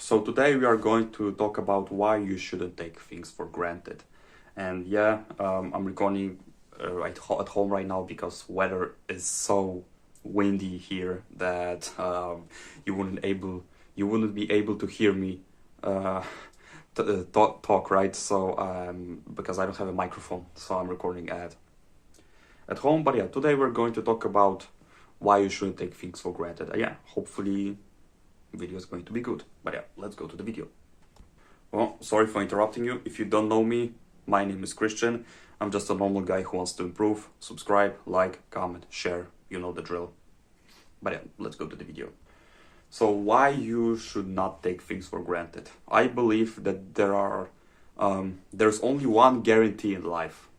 So today we are going to talk about why you shouldn't take things for granted. And yeah, I'm recording at home right now because weather is so windy here that you wouldn't be able to hear me uh, talk, right? So because I don't have a microphone, so I'm recording at home. But yeah, today we're going to talk about why you shouldn't take things for granted. Yeah, hopefully video is going to be good. But yeah, let's go to the video. Well, sorry for interrupting you. If you don't know me, my name is Christian. I'm just a normal guy who wants to improve. Subscribe, like, comment, share. You know the drill. But yeah, let's go to the video. So why you should not take things for granted? I believe that there's only one guarantee in life.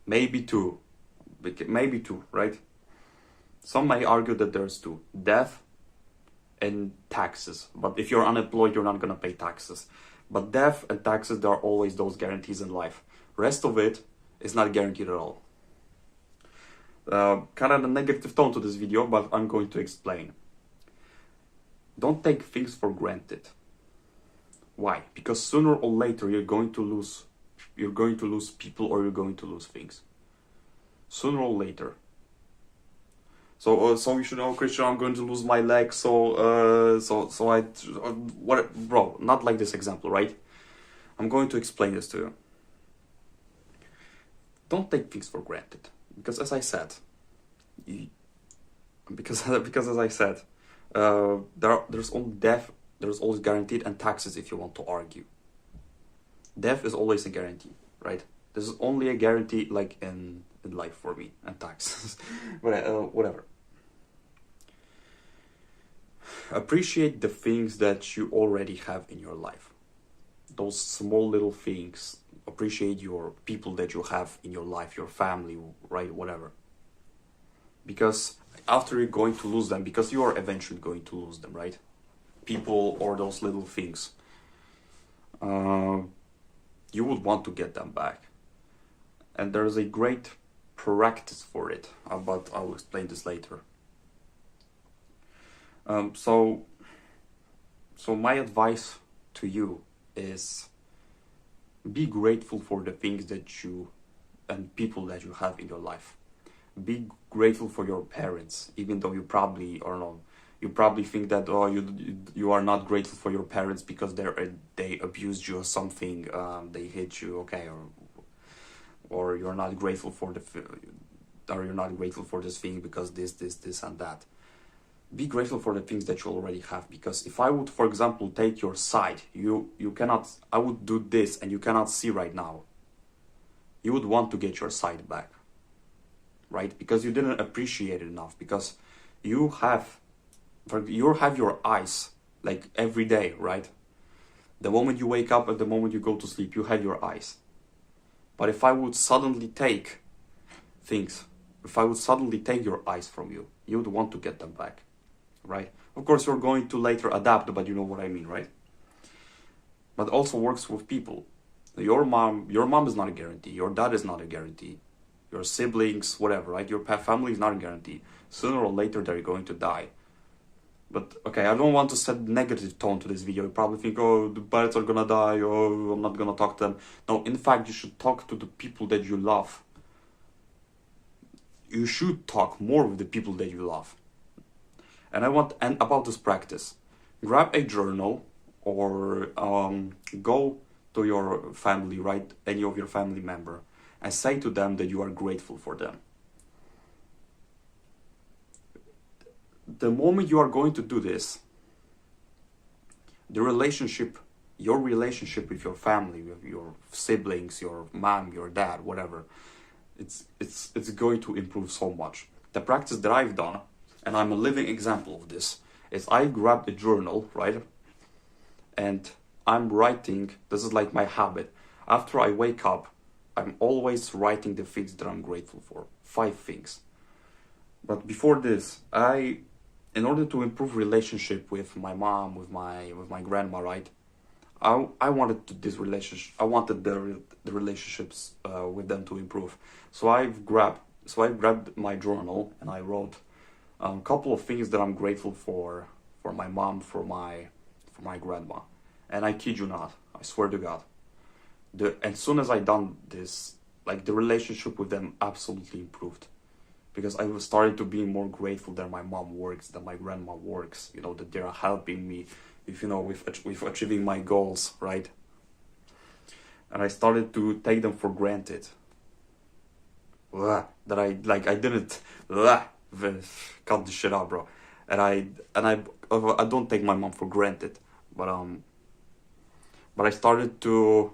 Maybe two, right? Some may argue that there's two: death and taxes. But if you're unemployed, you're not gonna pay taxes. But death and taxes, there are always those guarantees in life. Rest of it is not guaranteed at all. Kind of a negative tone to this video, but I'm going to explain. Don't take things for granted. Why? Because sooner or later you're going to lose people, or you're going to lose things. Sooner or later. So you should know, Christian, I'm going to lose my leg. Bro, not like this example, right? I'm going to explain this to you. Don't take things for granted, because as I said, there's only death, there's always guaranteed, and taxes if you want to argue. Death is always a guarantee, right? This is only a guarantee like in life for me, and taxes. But whatever. Appreciate the things that you already have in your life. Those small little things. Appreciate your people that you have in your life, your family, right? Whatever. Because after you're going to lose them, because you are eventually going to lose them, right? People or those little things. You would want to get them back. And there's a great practice for it, but I'll explain this later. So my advice to you is be grateful for the things that you and people that you have in your life. Be grateful for your parents, even though you probably, or no, you probably think that you are not grateful for your parents because they abused you or something, they hit you, okay, or you're not grateful for this thing because this and that. Be grateful for the things that you already have, because if I would, for example, take your side, I would do this and you cannot see right now. You would want to get your side back, right? Because you didn't appreciate it enough, because you have your eyes like every day, right? The moment you wake up and the moment you go to sleep, you have your eyes. But if I would suddenly take your eyes from you, you would want to get them back, right? Of course, you're going to later adapt, but you know what I mean, right? But also works with people. Your mom is not a guarantee. Your dad is not a guarantee. Your siblings, whatever, right? Your family is not a guarantee. Sooner or later, they're going to die. But okay, I don't want to set negative tone to this video. You probably think, oh, the parents are gonna die, oh, I'm not gonna talk to them. No, in fact, you should talk to the people that you love. You should talk more with the people that you love. And about this practice, grab a journal or go to your family, right? Any of your family member, and say to them that you are grateful for them. The moment you are going to do this, your relationship with your family, with your siblings, your mom, your dad, whatever, it's going to improve so much. The practice that I've done, and I'm a living example of this, is I grabbed a journal, right? And I'm writing, this is like my habit. After I wake up, I'm always writing the things that I'm grateful for. 5 things. But before this, in order to improve relationship with my mom, with my grandma, right? I wanted the relationships with them to improve. So I grabbed my journal and I wrote a couple of things that I'm grateful for my mom, for for my grandma. And I kid you not, I swear to God. As soon as I done this, like the relationship with them absolutely improved. Because I was starting to be more grateful that my mom works, that my grandma works, you know, that they are helping me with, you know, with achieving my goals, right? And I started to take them for granted. That I didn't cut the shit out, bro. And I don't take my mom for granted, but I started to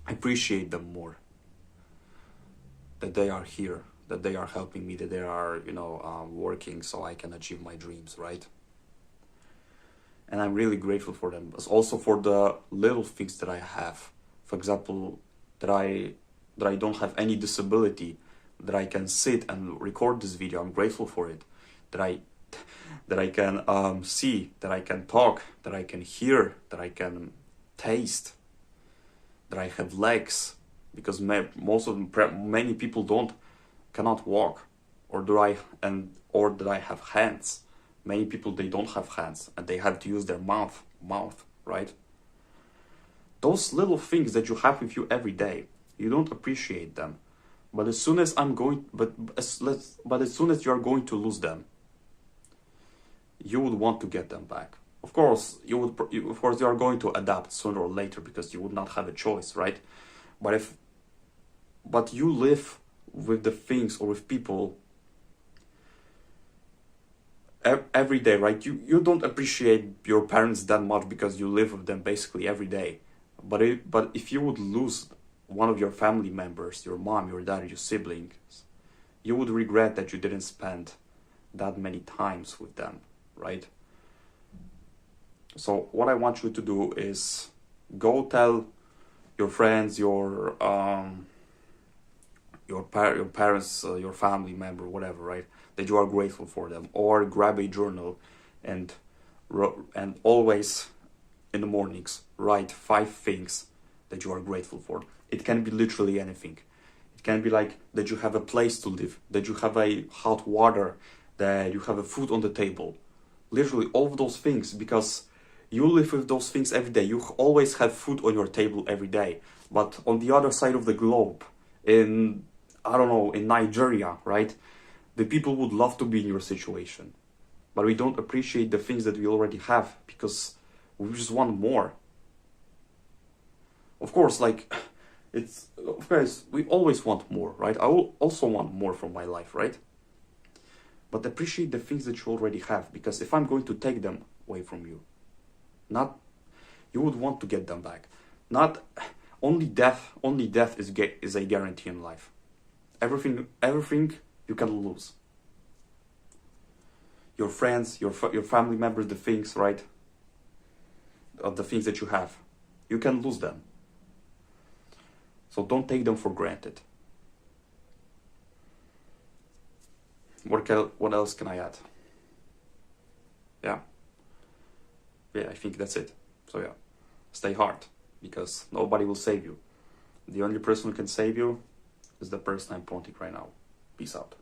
appreciate them more. That they are here, that they are helping me, that they are, you know, working so I can achieve my dreams, right? And I'm really grateful for them. But also for the little things that I have. For example, that I don't have any disability, that I can sit and record this video. I'm grateful for it. That I can see, that I can talk, that I can hear, that I can taste, that I have legs, because many people cannot walk, or that I have hands. Many people, they don't have hands and they have to use their mouth, right? Those little things that you have with you every day, you don't appreciate them. But as soon as as soon as you are going to lose them, you would want to get them back. Of course, you are going to adapt sooner or later because you would not have a choice, right? But you live with the things or with people every day, right? You don't appreciate your parents that much because you live with them basically every day. But if you would lose one of your family members, your mom, your dad, your siblings, you would regret that you didn't spend that many times with them, right? So what I want you to do is go tell your friends, your parents, your family member, whatever, right? That you are grateful for them, or grab a journal and always in the mornings write 5 things that you are grateful for. It can be literally anything. It can be like that you have a place to live, that you have a hot water, that you have a food on the table. Literally all of those things, because you live with those things every day. You always have food on your table every day. But on the other side of the globe, in Nigeria, right? The people would love to be in your situation. But we don't appreciate the things that we already have because we just want more. Of course, we always want more, right? I will also want more from my life, right? But appreciate the things that you already have, because if I'm going to take them away from you, you would want to get them back. Not only death is a guarantee in life. Everything you can lose. Your friends, your family members, the things, right? The things that you have, you can lose them. So don't take them for granted. What else can I add? Yeah, I think that's it. So yeah, stay hard, because nobody will save you. The only person who can save you is the person I'm pointing right now. Peace out.